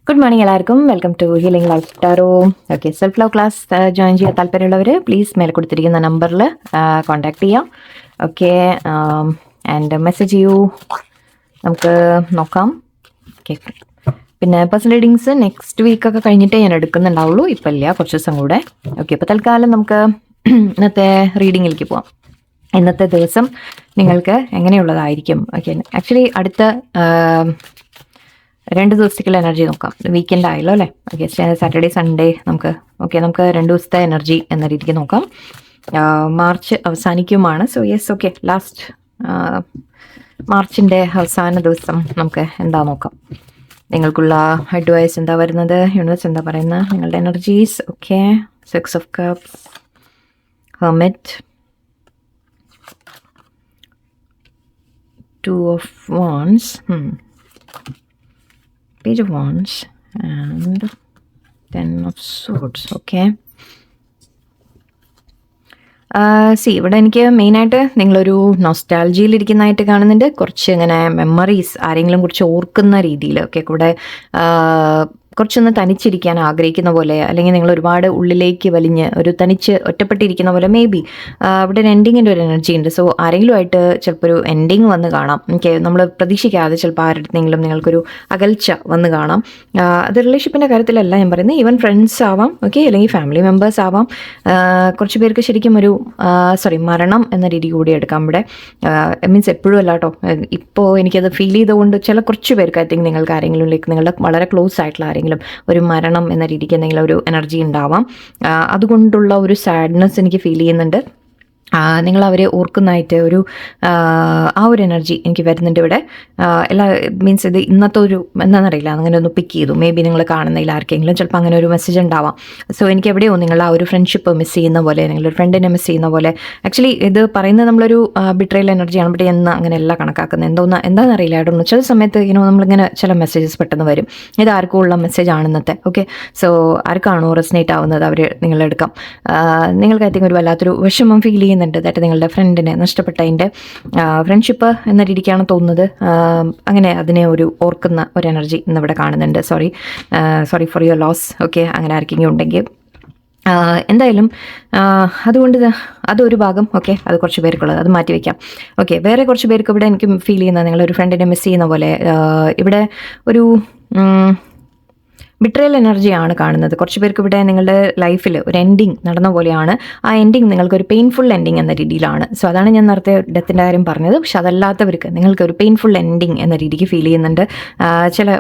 Good morning എല്ലാവർക്കും. Welcome to healing life tarot. Okay, self love class join ചെയ്യാൻ താല്പര്യമുള്ളവർ please മേലെ കൊടുത്തിരിക്കുന്ന നമ്പറിൽ കോൺടാക്ട് ചെയ്യാം. ഓക്കെ, ആൻഡ് മെസ്സേജ് ചെയ്യൂ, നമുക്ക് നോക്കാം. ഓക്കെ, പിന്നെ പേഴ്സണൽ റീഡിങ്സ് നെക്സ്റ്റ് വീക്കൊക്കെ കഴിഞ്ഞിട്ടേ ഞാൻ എടുക്കുന്നുണ്ടാവുള്ളൂ, ഇപ്പം ഇല്ല, കുറച്ച് ദിവസം കൂടെ. ഓക്കെ, ഇപ്പോൾ തൽക്കാലം നമുക്ക് ഇന്നത്തെ റീഡിങ്ങിലേക്ക് പോവാം. ഇന്നത്തെ ദിവസം നിങ്ങൾക്ക് എങ്ങനെയുള്ളതായിരിക്കും? ഓക്കെ, ആക്ച്വലി അടുത്ത 2 ദിവസത്തേക്കുള്ള എനർജി നോക്കാം. വീക്കെൻഡ് ആയല്ലോ അല്ലേ? ഓക്കെ, സാറ്റർഡേ സൺഡേ നമുക്ക് 2 ദിവസത്തെ എനർജി എന്ന രീതിക്ക് നോക്കാം. മാർച്ച് അവസാനിക്കുമാണ്. സോ യെസ്, ഓക്കെ, ലാസ്റ്റ് മാർച്ചിൻ്റെ അവസാന ദിവസം നമുക്ക് എന്താ നോക്കാം. നിങ്ങൾക്കുള്ള അഡ്വൈസ് എന്താ വരുന്നത്, യൂണിവേഴ്സ് എന്താ പറയുന്നത്, നിങ്ങളുടെ energies. Okay, 6 of cups, hermit, 2 of wands, Page of Wands and 10 of Swords. Okay. ഇവിടെ എനിക്ക് മെയിനായിട്ട് നിങ്ങളൊരു നൊസ്റ്റാൾജിയിലിരിക്കുന്നതായിട്ട് കാണുന്നുണ്ട്. കുറച്ച് ഇങ്ങനെ മെമ്മറീസ് ആരെങ്കിലും കുറിച്ച് ഓർക്കുന്ന രീതിയിൽ. ഓക്കെ, കൂടെ കുറച്ചൊന്ന് തനിച്ചിരിക്കാൻ ആഗ്രഹിക്കുന്ന പോലെ, അല്ലെങ്കിൽ നിങ്ങൾ ഒരുപാട് ഉള്ളിലേക്ക് വലിഞ്ഞ് ഒരു തനിച്ച് ഒറ്റപ്പെട്ടിരിക്കുന്ന പോലെ. മേ ബി അവിടെ ഒരു എൻഡിങ്ങിൻ്റെ ഒരു എനർജി ഉണ്ട്. സോ ആരെങ്കിലുമായിട്ട് ചിലപ്പോൾ ഒരു എൻഡിങ് വന്ന് കാണാം. ഓക്കെ, നമ്മൾ പ്രതീക്ഷിക്കാതെ ചിലപ്പോൾ ആരുടെയെങ്കിലും നിങ്ങൾക്കൊരു അകൽച്ച വന്ന് കാണാം. അത് റിലേഷൻഷിപ്പിൻ്റെ കാര്യത്തിലല്ല ഞാൻ പറയുന്നത്, ഈവൻ ഫ്രണ്ട്സ് ആവാം, ഓക്കെ, അല്ലെങ്കിൽ ഫാമിലി മെമ്പേഴ്സ് ആവാം. കുറച്ച് പേർക്ക് ശരിക്കും ഒരു മരണം എന്ന രീതി കൂടി എടുക്കാം ഇവിടെ. മീൻസ് എപ്പോഴും അല്ല കേട്ടോ, ഇപ്പോൾ എനിക്കത് ഫീൽ ചെയ്തുകൊണ്ട് കുറച്ച് പേർക്ക് ഐ തിങ്ക് നിങ്ങൾക്ക് ആരെങ്കിലും നിങ്ങളുടെ വളരെ ക്ലോസ് ആയിട്ടുള്ള ആരെങ്കിലും ഒരു മരണം എന്ന രീതിക്ക് എന്തെങ്കിലും ഒരു എനർജി ഉണ്ടാവാം. അതുകൊണ്ടുള്ള ഒരു സാഡ്നെസ് എനിക്ക് ഫീൽ ചെയ്യുന്നുണ്ട്. നിങ്ങൾ അവരെ ഓർക്കുന്നതായിട്ട് ആ ഒരു എനർജി എനിക്ക് വരുന്നുണ്ട് ഇവിടെ. മീൻസ് ഇത് ഇന്നത്തെ ഒരു എന്താണെന്നറിയില്ല, അങ്ങനെ ഒന്ന് പിക്ക് ചെയ്തു. മേ ബി നിങ്ങൾ കാണുന്നതിൽ ആർക്കെങ്കിലും ചിലപ്പോൾ അങ്ങനെ ഒരു മെസ്സേജ് ഉണ്ടാവാം. സോ എനിക്ക് എവിടെയോ നിങ്ങൾ ആ ഒരു ഫ്രണ്ട്ഷിപ്പ് മിസ് ചെയ്യുന്ന പോലെ, നിങ്ങളൊരു ഫ്രണ്ടിനെ മിസ് ചെയ്യുന്ന പോലെ. ആക്ച്വലി ഇത് പറയുന്നത് നമ്മളൊരു ബിട്രയൽ എനർജിയാണ്, ബട്ട് എന്ന് അങ്ങനെയല്ല കണക്കാക്കുന്നത്. എന്താണെന്നറിയില്ല, ആയിട്ടൊന്നും ചില സമയത്ത് നമ്മളിങ്ങനെ ചില മെസ്സേജസ് പെട്ടെന്ന് വരും. ഇത് ആർക്കും ഉള്ള മെസ്സേജ് ആണ് ഇന്നത്തെ. ഓക്കെ, സോ ആർക്കാണോ റെസനേറ്റ് ആവുന്നത് അവർ നിങ്ങളെടുക്കാം. നിങ്ങൾക്ക് ഐ തിങ്ക് ഒരു വല്ലാത്തൊരു വിഷമം ഫീൽ ചെയ്യുന്നുണ്ട്. ദാറ്റ് നിങ്ങളുടെ ഫ്രണ്ടിനെ നഷ്ടപ്പെട്ടതിൻ്റെ ഫ്രണ്ട്ഷിപ്പ് എന്ന രീതിക്കാണ് തോന്നുന്നത്. അങ്ങനെ അതിനെ ഓർക്കുന്ന ഒരു എനർജി ഇന്നിവിടെ കാണുന്നുണ്ട്. Sorry for your loss. Okay, അങ്ങനെ ആർക്കെങ്കിലും ഉണ്ടെങ്കിൽ എന്തായാലും അതുകൊണ്ട് അതൊരു ഭാഗം. ഓക്കെ, അത് കുറച്ച് പേർക്കുള്ളത്, അത് മാറ്റി വയ്ക്കാം. ഓക്കെ, വേറെ കുറച്ച് പേർക്ക് ഇവിടെ എനിക്ക് ഫീൽ ചെയ്യുന്നത് നിങ്ങളൊരു ഫ്രണ്ടിനെ മിസ് ചെയ്യുന്ന പോലെ. ഇവിടെ ഒരു ബിട്രയൽ എനർജിയാണ് കാണുന്നത്. കുറച്ച് പേർക്ക് ഇവിടെ നിങ്ങളുടെ ലൈഫിൽ ഒരു എൻഡിങ് നടന്ന പോലെയാണ്. ആ എൻഡിങ് നിങ്ങൾക്കൊരു പെയിൻഫുൾ എൻഡിങ് എന്ന രീതിയിലാണ്. സോ അതാണ് ഞാൻ നേരത്തെ ഡെത്തിൻ്റെ കാര്യം പറഞ്ഞത്. പക്ഷെ അതല്ലാത്തവർക്ക് നിങ്ങൾക്കൊരു പെയിൻഫുൾ എൻഡിങ് എന്ന രീതിക്ക് ഫീൽ ചെയ്യുന്നുണ്ട്. ചില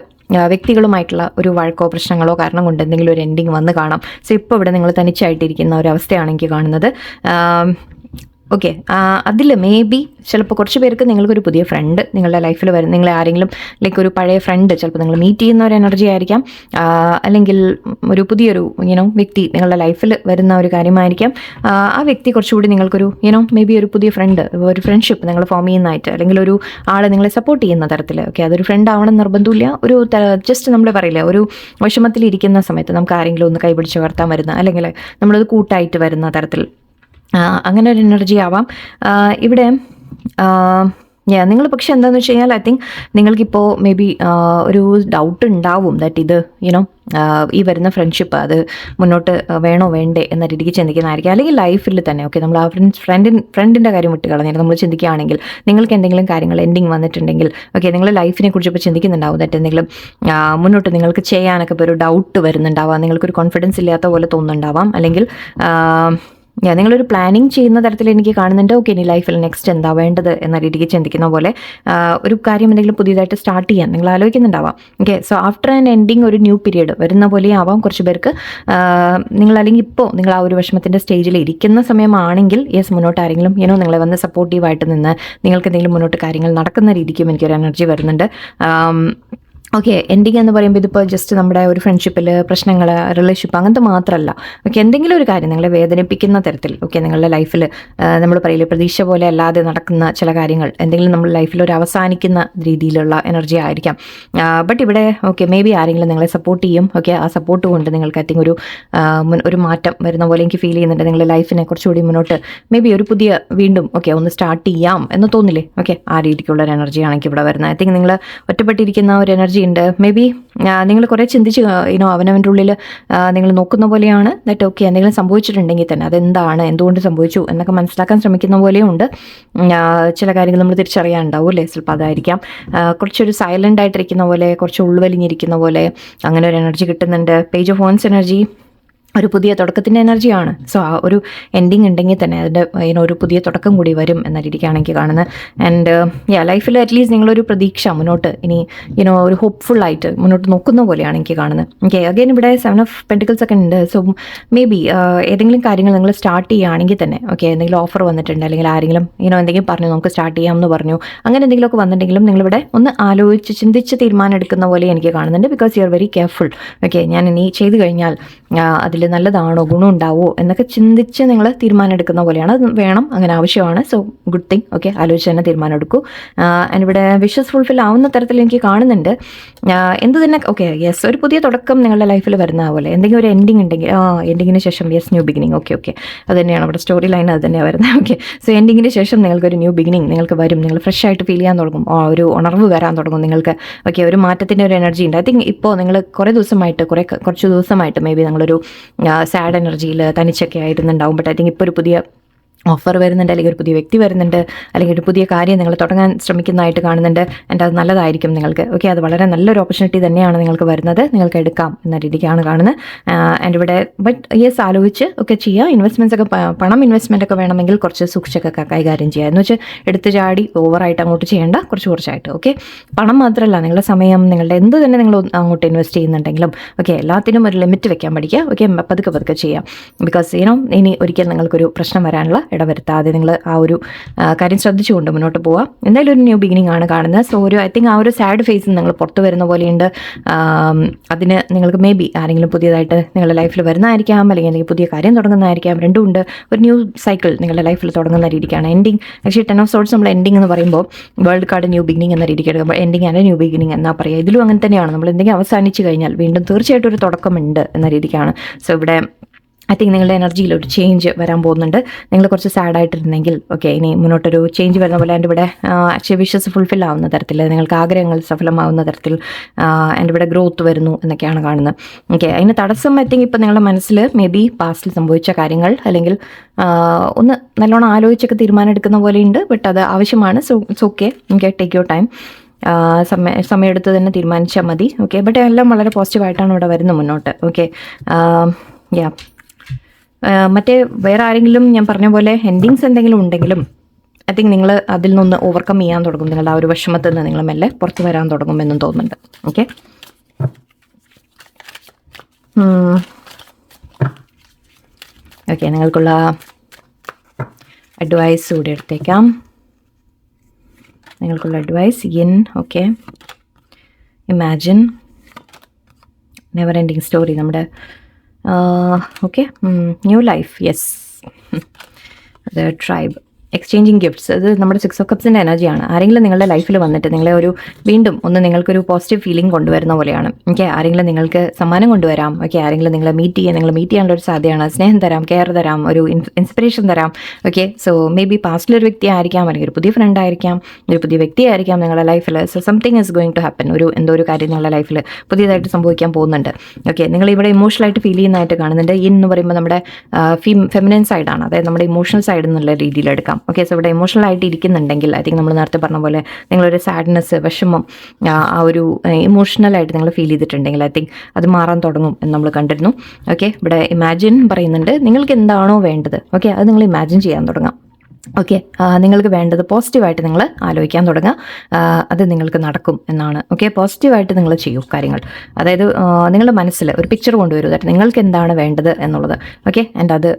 വ്യക്തികളുമായിട്ടുള്ള ഒരു വഴക്കോ പ്രശ്നങ്ങളോ കാരണം കൊണ്ട് എന്തെങ്കിലും ഒരു എൻഡിങ് വന്ന് കാണാം. സോ ഇപ്പോൾ ഇവിടെ നിങ്ങൾ തനിച്ചായിട്ടിരിക്കുന്ന ഒരു അവസ്ഥയാണ് എനിക്ക് കാണുന്നത്. ഓക്കെ, അതിൽ മേ ബി ചിലപ്പോൾ കുറച്ച് പേർക്ക് നിങ്ങൾക്കൊരു പുതിയ ഫ്രണ്ട് നിങ്ങളുടെ ലൈഫിൽ വരും. നിങ്ങളെ ആരെങ്കിലും ലൈക്ക് ഒരു പഴയ ഫ്രണ്ട് ചിലപ്പോൾ നിങ്ങൾ മീറ്റ് ചെയ്യുന്ന ഒരു എനർജി ആയിരിക്കാം. അല്ലെങ്കിൽ ഒരു പുതിയൊരു വ്യക്തി നിങ്ങളുടെ ലൈഫിൽ വരുന്ന ഒരു കാര്യമായിരിക്കാം. ആ വ്യക്തി കുറച്ചുകൂടി നിങ്ങൾക്കൊരു മേ ബി ഒരു പുതിയ ഒരു ഫ്രണ്ട്ഷിപ്പ് നിങ്ങൾ ഫോം ചെയ്യുന്നതായിട്ട്, അല്ലെങ്കിൽ ഒരു ആൾ നിങ്ങളെ സപ്പോർട്ട് ചെയ്യുന്ന തരത്തിൽ. ഓക്കെ, അതൊരു ഫ്രണ്ട് ആവണം നിർബന്ധമില്ല. ഒരു ജസ്റ്റ് നമ്മൾ പറയില്ലേ, ഒരു വിഷമത്തിലിരിക്കുന്ന സമയത്ത് നമുക്ക് ആരെങ്കിലും ഒന്ന് കൈപിടിച്ച് വർത്താൻ വരുന്ന, അല്ലെങ്കിൽ നമ്മളത് കൂട്ടായിട്ട് വരുന്ന തരത്തിൽ അങ്ങനെ ഒരു എനർജി ആവാം ഇവിടെ. നിങ്ങൾ പക്ഷെ എന്താണെന്ന് വെച്ച് കഴിഞ്ഞാൽ ഐ തിങ്ക് നിങ്ങൾക്കിപ്പോൾ മേ ബി ഒരു ഡൗട്ട് ഉണ്ടാവും ദാറ്റ് ഇത് ഈ വരുന്ന ഫ്രണ്ട്ഷിപ്പ് അത് മുന്നോട്ട് വേണോ വേണ്ടേ എന്ന രീതിക്ക് ചിന്തിക്കുന്നതായിരിക്കും. അല്ലെങ്കിൽ ലൈഫിൽ തന്നെ ഓക്കെ, നമ്മൾ ആ ഫ്രണ്ടിൻ്റെ കാര്യം വിട്ട് കളഞ്ഞിട്ട് നമ്മൾ ചിന്തിക്കുകയാണെങ്കിൽ, നിങ്ങൾക്ക് എന്തെങ്കിലും കാര്യങ്ങൾ എൻഡിങ് വന്നിട്ടുണ്ടെങ്കിൽ, ഓക്കെ, നിങ്ങൾ ലൈഫിനെ കുറിച്ച് ഇപ്പോൾ ചിന്തിക്കുന്നുണ്ടാവും. ദാറ്റ് എന്തെങ്കിലും മുന്നോട്ട് നിങ്ങൾക്ക് ചെയ്യാനൊക്കെ ഇപ്പോൾ ഒരു ഡൗട്ട് വരുന്നുണ്ടാവാം, നിങ്ങൾക്കൊരു കോൺഫിഡൻസ് ഇല്ലാത്ത പോലെ തോന്നുന്നുണ്ടാവാം. അല്ലെങ്കിൽ നിങ്ങളൊരു പ്ലാനിങ് ചെയ്യുന്ന തരത്തിൽ എനിക്ക് കാണുന്നുണ്ട്. ഓക്കെ, ഇനി ലൈഫിൽ നെക്സ്റ്റ് എന്താ വേണ്ടത് എന്ന രീതിക്ക് ചിന്തിക്കുന്ന പോലെ ഒരു കാര്യം എന്തെങ്കിലും പുതിയതായിട്ട് സ്റ്റാർട്ട് ചെയ്യാൻ നിങ്ങൾ ആലോചിക്കുന്നുണ്ടാവാം. Okay, so after an ending ഒരു ന്യൂ പീരീഡ് വരുന്ന പോലെ ആവാം കുറച്ച് പേർക്ക്. അല്ലെങ്കിൽ ഇപ്പോൾ നിങ്ങൾ ആ ഒരു വിഷമത്തിൻ്റെ സ്റ്റേജിൽ ഇരിക്കുന്ന സമയമാണെങ്കിൽ യെസ്, മുന്നോട്ട് ആരെങ്കിലും നിങ്ങളെ വന്ന് സപ്പോർട്ടീവായിട്ട് നിന്ന് നിങ്ങൾക്ക് എന്തെങ്കിലും മുന്നോട്ട് കാര്യങ്ങൾ നടക്കുന്ന രീതിക്കും എനിക്കൊരു എനർജി വരുന്നുണ്ട്. ഓക്കെ, എൻഡിങ് എന്ന് പറയുമ്പോൾ ഇതിപ്പോൾ ജസ്റ്റ് നമ്മുടെ ഒരു ഫ്രണ്ട്ഷിപ്പിൽ പ്രശ്നങ്ങൾ, റിലേഷൻഷിപ്പ് അങ്ങനത്തെ മാത്രമല്ല. ഓക്കെ, എന്തെങ്കിലും ഒരു കാര്യം നിങ്ങളെ വേദനിപ്പിക്കുന്ന തരത്തിൽ, ഓക്കെ, നിങ്ങളുടെ ലൈഫിൽ നമ്മൾ പറയില്ലേ പ്രതീക്ഷ പോലെ അല്ലാതെ നടക്കുന്ന ചില കാര്യങ്ങൾ, എന്തെങ്കിലും നമ്മുടെ ലൈഫിൽ ഒരു അവസാനിക്കുന്ന രീതിയിലുള്ള എനർജി ആയിരിക്കാം. ബട്ട് ഇവിടെ ഓക്കെ മേ ബി ആരെങ്കിലും നിങ്ങളെ സപ്പോർട്ട് ചെയ്യും. ഓക്കെ, ആ സപ്പോർട്ട് കൊണ്ട് നിങ്ങൾക്ക് ഐ തിങ്ക് ഒരു മാറ്റം വരുന്ന പോലെ എനിക്ക് ഫീൽ ചെയ്യുന്നുണ്ട്. നിങ്ങളുടെ ലൈഫിനെ കുറച്ചുകൂടി മുന്നോട്ട് മേ ബി ഒരു പുതിയ വീണ്ടും ഓക്കെ ഒന്ന് സ്റ്റാർട്ട് ചെയ്യാം എന്ന് തോന്നില്ലേ? ഓക്കെ, ആ രീതിക്കുള്ള ഒരു എനർജിയാണ് എനിക്ക് ഇവിടെ വരുന്നത്. ഐ തിങ്ക് നിങ്ങൾ ഒറ്റപ്പെട്ടിരിക്കുന്ന ഒരു എനർജി ഉണ്ട്. മേ ബി നിങ്ങൾ കുറേ ചിന്തിച്ച് അവനവൻ്റെ ഉള്ളിൽ നിങ്ങൾ നോക്കുന്ന പോലെയാണ് ദാറ്റ് ഓക്കെ എന്തെങ്കിലും സംഭവിച്ചിട്ടുണ്ടെങ്കിൽ തന്നെ അതെന്താണ്, എന്തുകൊണ്ട് സംഭവിച്ചു എന്നൊക്കെ മനസ്സിലാക്കാൻ ശ്രമിക്കുന്ന പോലെയും ഉണ്ട്. ചില കാര്യങ്ങൾ നമ്മൾ തിരിച്ചറിയാനുണ്ടാവും അല്ലേ, ചിലപ്പോൾ അതായിരിക്കാം. കുറച്ചൊരു സൈലൻ്റ് ആയിട്ടിരിക്കുന്ന പോലെ, കുറച്ച് ഉൾവലിഞ്ഞിരിക്കുന്ന പോലെ അങ്ങനെ ഒരു എനർജി കിട്ടുന്നുണ്ട്. പേജ് ഓഫ് വൺസ് എനർജി ഒരു പുതിയ തുടക്കത്തിൻ്റെ എനർജിയാണ്. സോ ആ ഒരു എൻഡിങ് ഉണ്ടെങ്കിൽ തന്നെ അതിൻ്റെ ഒരു പുതിയ തുടക്കം കൂടി വരും എന്ന രീതിക്കാണ് എനിക്ക് കാണുന്നത്. ആൻഡ് ലൈഫിൽ അറ്റ്ലീസ്റ്റ് നിങ്ങളൊരു പ്രതീക്ഷ മുന്നോട്ട് ഇനി ഒരു ഹോപ്പ്ഫുള്ളായിട്ട് മുന്നോട്ട് നോക്കുന്ന പോലെയാണ് എനിക്ക് കാണുന്നത്. ഓക്കെ, അഗൈൻ ഇവിടെ 7 ഓഫ് പെൻറ്റിക്കിൾസ് ഒക്കെ ഉണ്ട്. സോ മേ ബി ഏതെങ്കിലും കാര്യങ്ങൾ നിങ്ങൾ സ്റ്റാർട്ട് ചെയ്യുകയാണെങ്കിൽ തന്നെ ഓക്കെ എന്തെങ്കിലും ഓഫർ വന്നിട്ടുണ്ട്, അല്ലെങ്കിൽ ആരെങ്കിലും എന്തെങ്കിലും പറഞ്ഞു നമുക്ക് സ്റ്റാർട്ട് ചെയ്യാമെന്ന് പറഞ്ഞു, അങ്ങനെ എന്തെങ്കിലുമൊക്കെ വന്നിട്ടുണ്ടെങ്കിലും നിങ്ങളിവിടെ ഒന്ന് ആലോചിച്ച് ചിന്തിച്ച് തീരുമാനം എടുക്കുന്ന പോലെ എനിക്ക് കാണുന്നുണ്ട്. Because you are very careful. Okay, ഞാൻ ഇനി ചെയ്ത് കഴിഞ്ഞാൽ അതിൽ നല്ലതാണോ, ഗുണം ഉണ്ടാവോ എന്നൊക്കെ ചിന്തിച്ച് നിങ്ങൾ തീരുമാനം എടുക്കുന്ന പോലെയാണ്. അത് വേണം, അങ്ങനെ ആവശ്യമാണ്. So good thing. ഓക്കെ, ആലോചിച്ച് തന്നെ തീരുമാനം എടുക്കൂ. ആൻഡ് ഇവിടെ വിഷസ് ഫുൾഫിൽ ആവുന്ന തരത്തിൽ എനിക്ക് കാണുന്നുണ്ട്. എന്ത് തന്നെ ഓക്കെ യെസ് ഒരു പുതിയ തുടക്കം നിങ്ങളുടെ ലൈഫിൽ വരുന്ന പോലെ എന്തെങ്കിലും ഒരു എൻഡിങ് ഉണ്ടെങ്കിൽ എൻഡിങ്ങിന് ശേഷം യെസ് ന്യൂ ബിഗിനിങ്. ഓക്കെ അത് തന്നെയാണ് ഇവിടെ സ്റ്റോറി ലൈൻ, അത് തന്നെയാണ് വരുന്നത്. ഓക്കെ, സോ എൻഡിങ്ങിന് ശേഷം നിങ്ങൾക്കൊരു ന്യൂ ബിഗിനിങ് നിങ്ങൾക്ക് വരും. നിങ്ങൾ ഫ്രഷ് ആയിട്ട് ഫീൽ ചെയ്യാൻ തുടങ്ങും, ഒരു ഉണർവ് വരാൻ തുടങ്ങും നിങ്ങൾക്ക്. ഓക്കെ, ഒരു മാറ്റത്തിൻ്റെ ഒരു എനർജി ഉണ്ട്. ഐ തിങ്ക് ഇപ്പോൾ നിങ്ങൾ കുറച്ച് ദിവസമായിട്ട് മേ ബി നിങ്ങളൊരു സാഡ് എനർജിയിൽ തനിച്ചൊക്കെ ആയിരുന്നുണ്ടാവും. ബട്ട് ഐ തിങ്ക് ഇപ്പോൾ ഒരു പുതിയ ഓഫർ വരുന്നുണ്ട്, അല്ലെങ്കിൽ ഒരു പുതിയ വ്യക്തി വരുന്നുണ്ട്, അല്ലെങ്കിൽ ഒരു പുതിയ കാര്യം നിങ്ങൾ തുടങ്ങാൻ ശ്രമിക്കുന്നതായിട്ട് കാണുന്നുണ്ട്. ആൻഡ് അത് നല്ലതായിരിക്കും നിങ്ങൾക്ക്. ഓക്കെ, അത് വളരെ നല്ലൊരു ഓപ്പർച്യൂണിറ്റി തന്നെയാണ് നിങ്ങൾക്ക് വരുന്നത്, നിങ്ങൾക്ക് എടുക്കാം എന്ന രീതിക്കാണ് കാണുന്നത്. ആൻഡ് ഇവിടെ ബട്ട് യെസ് ആലോചിച്ച് ഒക്കെ ചെയ്യുക. ഇൻവെസ്റ്റ്മെൻറ്റ്സ് ഒക്കെ പണം ഇൻവെസ്റ്റ്മെൻ്റ് ഒക്കെ വേണമെങ്കിൽ കുറച്ച് സൂക്ഷിച്ചൊക്കെ കൈകാര്യം ചെയ്യുക. എന്ന് വെച്ചാൽ എടുത്ത് ചാടി ഓവറായിട്ട് അങ്ങോട്ട് ചെയ്യേണ്ട, കുറച്ചായിട്ട്. ഓക്കെ, പണം മാത്രമല്ല നിങ്ങളുടെ സമയം, നിങ്ങളുടെ എന്ത് തന്നെ നിങ്ങൾ അങ്ങോട്ട് ഇൻവെസ്റ്റ് ചെയ്യുന്നുണ്ടെങ്കിലും ഓക്കെ എല്ലാത്തിനും ഒരു ലിമിറ്റ് വെക്കാൻ പഠിക്കുക. ഓക്കെ, പതുക്കെ ചെയ്യാം. ബിക്കോസ് ഇനി ഒരിക്കൽ നിങ്ങൾക്കൊരു പ്രശ്നം വരാനുള്ള ഇടവരുത്താതെ നിങ്ങൾ ആ ഒരു കാര്യം ശ്രദ്ധിച്ചുകൊണ്ട് മുന്നോട്ട് പോവുക. എന്തായാലും ഒരു ന്യൂ ബിഗിനിങ് ആണ് കാണുന്നത്. സോ ഐ തിങ്ക് ആ ഒരു സാഡ് ഫേസിൽ നിങ്ങൾ പുറത്ത് വരുന്ന പോലെയുണ്ട്. അതിന് നിങ്ങൾക്ക് മേ ബി ആരെങ്കിലും പുതിയതായിട്ട് നിങ്ങളുടെ ലൈഫിൽ വരുന്നതായിരിക്കാം, അല്ലെങ്കിൽ പുതിയ കാര്യം തുടങ്ങുന്നതായിരിക്കാം. രണ്ടും ഉണ്ട്. ഒരു ന്യൂ സൈക്കിൾ നിങ്ങളുടെ ലൈഫിൽ തുടങ്ങുന്ന രീതിക്കാണ്. എൻഡിങ് ആക്ച്വലി 10 ഓഫ് സോർട്സ് നമ്മൾ എൻഡിങ് എന്ന് പറയുമ്പോൾ വേൾഡ് കാർഡ് ന്യൂ ബിഗിനിങ് എന്ന രീതിക്ക് എടുക്കുമ്പോൾ എൻഡിങ് ആണ് ന്യൂ ബിഗിനിങ് എന്നാ പറയുക. ഇതിലും അങ്ങനെ തന്നെയാണ്. നമ്മൾ എന്തെങ്കിലും അവസാനിച്ച് കഴിഞ്ഞാൽ വീണ്ടും തീർച്ചയായിട്ടും ഒരു തുടക്കമുണ്ട് എന്ന രീതിക്കാണ്. സോ ഇവിടെ ഐ തിങ്ക് നിങ്ങളുടെ എനർജിയിൽ ഒരു ചേഞ്ച് വരാൻ പോകുന്നുണ്ട്. നിങ്ങൾ കുറച്ച് സാഡായിട്ടിരുന്നെങ്കിൽ ഓക്കെ ഇനി മുന്നോട്ടൊരു ചേഞ്ച് വരുന്ന പോലെ എൻ്റെ ഇവിടെ ആക്ച്വലി വിഷസ് ഫുൾഫിൽ ആവുന്ന തരത്തിൽ, നിങ്ങൾക്ക് ആഗ്രഹങ്ങൾ സഫലമാവുന്ന തരത്തിൽ എൻ്റെ ഇവിടെ ഗ്രോത്ത് വരുന്നു എന്നൊക്കെയാണ് കാണുന്നത്. ഓക്കെ, അതിന് തടസ്സം ഐ തിങ്ക് ഇപ്പം നിങ്ങളുടെ മനസ്സിൽ മേ ബി പാസ്റ്റിൽ സംഭവിച്ച കാര്യങ്ങൾ, അല്ലെങ്കിൽ ഒന്ന് നല്ലോണം ആലോചിച്ചൊക്കെ തീരുമാനം എടുക്കുന്ന പോലെയുണ്ട്. ബട്ട് അത് ആവശ്യമാണ്. So it's okay take your time. സമയമെടുത്ത് തന്നെ തീരുമാനിച്ചാൽ മതി. ഓക്കെ, ബട്ട് എല്ലാം വളരെ പോസിറ്റീവായിട്ടാണ് ഇവിടെ വരുന്നത് മുന്നോട്ട്. ഓക്കെ, മറ്റേ വേറെ ആരെങ്കിലും ഞാൻ പറഞ്ഞ പോലെ എൻഡിങ്സ് എന്തെങ്കിലും ഉണ്ടെങ്കിലും ഐ തിങ്ക് നിങ്ങൾ അതിൽ നിന്ന് ഓവർകം ചെയ്യാൻ തുടങ്ങും. നിങ്ങളുടെ ആ ഒരു വിഷമത്തിൽ നിന്ന് നിങ്ങൾ മെല്ലെ പുറത്ത് വരാൻ തുടങ്ങുമെന്നും തോന്നുന്നുണ്ട്. ഓക്കെ, നിങ്ങൾക്കുള്ള അഡ്വൈസ് കൂടി എടുത്തേക്കാം. നിങ്ങൾക്കുള്ള advice okay imagine never ending story നമ്മുടെ okay new life yes the tribe exchanging gifts. അത് നമ്മുടെ 6 ഓഫ് കപ്സിൻ്റെ എനർജിയാണ്. ആരെങ്കിലും നിങ്ങളുടെ ലൈഫിൽ വന്നിട്ട് നിങ്ങളെ വീണ്ടും നിങ്ങൾക്കൊരു പോസിറ്റീവ് ഫീലിംഗ് കൊണ്ടുവരുന്ന പോലെയാണ്. ഓക്കെ, ആരെങ്കിലും നിങ്ങൾക്ക് സമ്മാനം കൊണ്ടുവരാം. ഓക്കെ, ആരെങ്കിലും നിങ്ങൾ മീറ്റ് ചെയ്യാനുള്ള ഒരു സാധ്യതയാണ്. സ്നേഹം തരാം, കെയർ തരാം, ഒരു ഇൻസ്പിറേഷൻ തരാം. ഓക്കെ, സോ മേ ബി പാസ്റ്റിലൊരു വ്യക്തി ആയിരിക്കാം, അല്ലെങ്കിൽ ഒരു പുതിയ ഫ്രണ്ട് ആയിരിക്കാം, ഒരു പുതിയ വ്യക്തി ആയിരിക്കാം നിങ്ങളുടെ ലൈഫിൽ. So something is going to happen. എന്തോ ഒരു കാര്യം നിങ്ങളുടെ ലൈഫിൽ പുതിയതായിട്ട് സംഭവിക്കാൻ പോകുന്നുണ്ട്. ഓക്കെ, നിങ്ങളിവിടെ ഇമോഷണലായിട്ട് ഫീൽ ചെയ്യുന്നതായിട്ട് കാണുന്നുണ്ട്. എന്ന് പറയുമ്പോൾ നമ്മുടെ ഫെമിനൈൻ സൈഡാണ്, അതായത് നമ്മുടെ ഇമോഷണൽ സൈഡ് എന്നുള്ള രീതിയിൽ എടുക്കാം. ഓക്കെ, സോ ഇവിടെ ഇമോഷണൽ ആയിട്ട് ഇരിക്കുന്നുണ്ടെങ്കിൽ ഐ തിങ്ക് നമ്മൾ നേരത്തെ പറഞ്ഞ പോലെ നിങ്ങളൊരു സാഡ്നെസ്, വിഷമം, ആ ഒരു ഇമോഷണലായിട്ട് നിങ്ങൾ ഫീൽ ചെയ്തിട്ടുണ്ടെങ്കിൽ ഐ തിങ്ക് അത് മാറാൻ തുടങ്ങും എന്ന് നമ്മൾ കണ്ടിരുന്നു. ഓക്കെ, ഇവിടെ ഇമാജിൻ പറയുന്നുണ്ട്. നിങ്ങൾക്ക് എന്താണോ വേണ്ടത് ഓക്കെ അത് നിങ്ങൾ ഇമാജിൻ ചെയ്യാൻ തുടങ്ങാം. ഓക്കെ, നിങ്ങൾക്ക് വേണ്ടത് പോസിറ്റീവായിട്ട് നിങ്ങൾ ആലോചിക്കാൻ തുടങ്ങുക. അത് നിങ്ങൾക്ക് നടക്കും എന്നാണ്. ഓക്കെ, പോസിറ്റീവായിട്ട് നിങ്ങൾ ചെയ്യൂ കാര്യങ്ങൾ. അതായത് നിങ്ങളുടെ മനസ്സിൽ ഒരു പിക്ചർ കൊണ്ടുവരൂ, ദാറ്റ് നിങ്ങൾക്ക് എന്താണ് വേണ്ടത് എന്നുള്ളത്. ഓക്കെ, ആൻഡ് അത്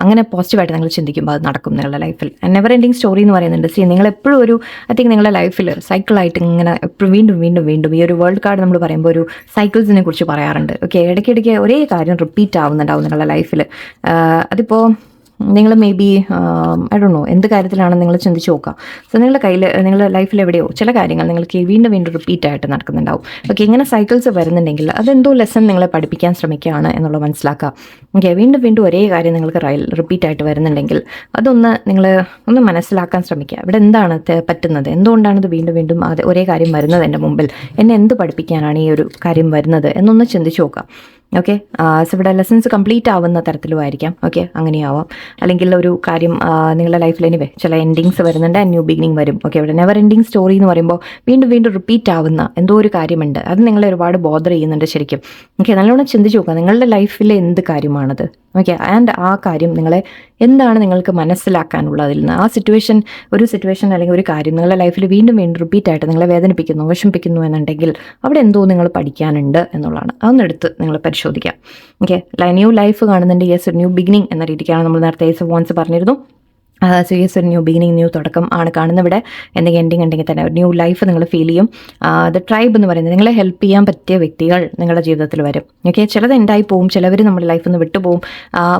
അങ്ങനെ പോസിറ്റീവായിട്ട് നിങ്ങൾ ചിന്തിക്കുമ്പോൾ അത് നടക്കും നിങ്ങളുടെ ലൈഫിൽ. നെവർ എൻഡിങ് സ്റ്റോറി എന്ന് പറയുന്നുണ്ട്. സി, നിങ്ങളെപ്പോഴും ഒരു ഐ തിങ്ക് നിങ്ങളുടെ ലൈഫിൽ സൈക്കിളായിട്ട് ഇങ്ങനെ എപ്പോഴും വീണ്ടും വീണ്ടും വീണ്ടും ഈ ഒരു വേൾഡ് കാർഡ് നമ്മൾ പറയുമ്പോൾ ഒരു സൈക്കിൾസിനെ കുറിച്ച് പറയാറുണ്ട്. ഓക്കെ, ഇടയ്ക്കിടയ്ക്ക് ഒരേ കാര്യം റിപ്പീറ്റ് ആവുന്നുണ്ടാവും നിങ്ങളുടെ ലൈഫിൽ. അതിപ്പോൾ നിങ്ങൾ may be I don't know എന്ത് കാര്യത്തിലാണെന്ന് നിങ്ങൾ ചിന്തിച്ച് നോക്കുക. സോ നിങ്ങളുടെ കയ്യിൽ നിങ്ങളുടെ ലൈഫിൽ എവിടെയോ ചില കാര്യങ്ങൾ നിങ്ങൾക്ക് വീണ്ടും വീണ്ടും റിപ്പീറ്റ് ആയിട്ട് നടക്കുന്നുണ്ടാവും. ഓക്കെ, ഇങ്ങനെ സൈക്കിൾസ് വരുന്നുണ്ടെങ്കിൽ അതെന്തോ ലെസൺ നിങ്ങളെ പഠിപ്പിക്കാൻ ശ്രമിക്കുകയാണ് എന്നുള്ളത് മനസ്സിലാക്കുക. ഓക്കെ, വീണ്ടും വീണ്ടും ഒരേ കാര്യം നിങ്ങൾക്ക് റിപ്പീറ്റ് ആയിട്ട് വരുന്നുണ്ടെങ്കിൽ അതൊന്ന് നിങ്ങൾ ഒന്ന് മനസ്സിലാക്കാൻ ശ്രമിക്കുക. ഇവിടെ എന്താണ് പറ്റുന്നത്, എന്തുകൊണ്ടാണ് ഇത് വീണ്ടും വീണ്ടും അത് ഒരേ കാര്യം വരുന്നത് എൻ്റെ മുമ്പിൽ, എന്നെ എന്ത് പഠിപ്പിക്കാനാണ് ഈ ഒരു കാര്യം വരുന്നത് എന്നൊന്ന് ചിന്തിച്ച് നോക്കുക. ഓക്കെ, സോ ഇവിടെ ലെസൺസ് കംപ്ലീറ്റ് ആവുന്ന തരത്തിലും ആയിരിക്കാം. ഓക്കെ, അങ്ങനെയാവാം. അല്ലെങ്കിൽ ഒരു കാര്യം നിങ്ങളുടെ ലൈഫിൽ എനിവേ ചില എൻഡിങ്സ് വരുന്നുണ്ട്, ന്യൂ ബിഗിനിങ് വരും. ഓക്കെ, ഇവിടെ നെവർ എൻഡിങ് സ്റ്റോറി എന്ന് പറയുമ്പോൾ വീണ്ടും വീണ്ടും റിപ്പീറ്റ് ആവുന്ന എന്തോ ഒരു കാര്യമുണ്ട്, അത് നിങ്ങളെ ഒരുപാട് ബോദർ ചെയ്യുന്നുണ്ട് ശരിക്കും. ഓക്കെ, നല്ലോണം ചിന്തിച്ച് നോക്കുക നിങ്ങളുടെ ലൈഫിലെ എന്ത് കാര്യമാണത്. ഓക്കെ, ആൻഡ് ആ കാര്യം നിങ്ങളെ എന്താണ് നിങ്ങൾക്ക് മനസ്സിലാക്കാനുള്ളതിൽ നിന്ന്. ആ ഒരു സിറ്റുവേഷൻ അല്ലെങ്കിൽ ഒരു കാര്യം നിങ്ങളുടെ ലൈഫിൽ വീണ്ടും വീണ്ടും റിപ്പീറ്റ് ആയിട്ട് നിങ്ങളെ വേദനിപ്പിക്കുന്നു, വിഷമിപ്പിക്കുന്നു എന്നുണ്ടെങ്കിൽ അവിടെ എന്തോ നിങ്ങൾ പഠിക്കാനുണ്ട് എന്നുള്ളതാണ്. അതൊന്നെടുത്ത് നിങ്ങൾ പരിശോധിക്കാം. ഓക്കെ, ന്യൂ ലൈഫ് കാണുന്നുണ്ട്. യെസ്, ന്യൂ ബിഗിനിങ് എന്ന രീതിക്കാണ് നമ്മൾ നേരത്തെ ഏസ് ഓഫ് വോൺസ് പറഞ്ഞിരുന്നു. സോ യെസ്, ഒരു ന്യൂ ബിഗിനിങ്, ന്യൂ തുടക്കം ആണ് കാണുന്നത് ഇവിടെ. എന്തെങ്കിലും എൻഡിങ് ഉണ്ടെങ്കിൽ തന്നെ ന്യൂ ലൈഫ് നിങ്ങൾ ഫീൽ ചെയ്യും. ദ ട്രൈബ് എന്ന് പറയുന്നത് നിങ്ങളെ ഹെൽപ്പ് ചെയ്യാൻ പറ്റിയ വ്യക്തികൾ നിങ്ങളുടെ ജീവിതത്തിൽ വരും. ഓക്കെ, ചിലത് എൻഡായി പോവും, ചിലവർ നമ്മുടെ ലൈഫിൽ നിന്ന്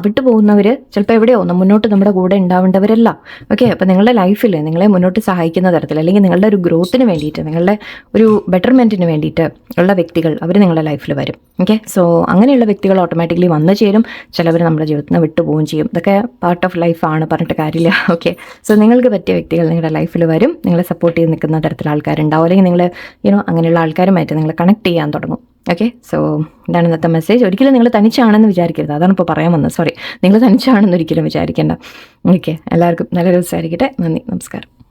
വിട്ടുപോകുന്നവർ ചിലപ്പോൾ എവിടെയോ മുന്നോട്ട് നമ്മുടെ കൂടെ ഉണ്ടാവേണ്ടവരല്ല. ഓക്കെ, അപ്പോൾ നിങ്ങളുടെ ലൈഫിൽ നിങ്ങളെ മുന്നോട്ട് സഹായിക്കുന്ന തരത്തിൽ അല്ലെങ്കിൽ നിങ്ങളുടെ ഒരു ഗ്രോത്തിന് വേണ്ടിയിട്ട്, നിങ്ങളുടെ ഒരു ബെറ്റർമെൻറ്റിന് വേണ്ടിയിട്ട് ഉള്ള വ്യക്തികൾ അവർ നിങ്ങളുടെ ലൈഫിൽ വരും. ഓക്കെ, സോ അങ്ങനെയുള്ള വ്യക്തികൾ ഓട്ടോമാറ്റിക്കലി വന്നു ചേരും. ചിലവർ നമ്മുടെ ജീവിതത്തിൽ നിന്ന് വിട്ടുപോവുകയും ചെയ്യും. ഇതൊക്കെ പാർട്ട് ഓഫ് ലൈഫാണ്, പറഞ്ഞിട്ട് കാര്യമില്ല. ഓക്കെ, സോ നിങ്ങൾക്ക് പറ്റിയ വ്യക്തികൾ നിങ്ങളുടെ ലൈഫിൽ വരും. നിങ്ങളെ സപ്പോർട്ട് ചെയ്ത് നിൽക്കുന്ന തരത്തിൽ ആൾക്കാരുണ്ടാവും, അല്ലെങ്കിൽ നിങ്ങൾ അങ്ങനെയുള്ള ആൾക്കാരുമായിട്ട് നിങ്ങൾ കണക്ട് ചെയ്യാൻ തുടങ്ങും. ഓക്കെ, സോ ഇതാണ് ഇന്നത്തെ മെസ്സേജ്. ഒരിക്കലും നിങ്ങൾ തനിച്ചാണെന്ന് വിചാരിക്കരുത്, അതാണ് ഇപ്പോൾ പറയാൻ വന്നത്. സോറി, നിങ്ങൾ തനിച്ചാണെന്ന് ഒരിക്കലും വിചാരിക്കേണ്ട. ഓക്കെ, എല്ലാവർക്കും നല്ലൊരു ദിവസമായിരിക്കട്ടെ. നന്ദി, നമസ്കാരം.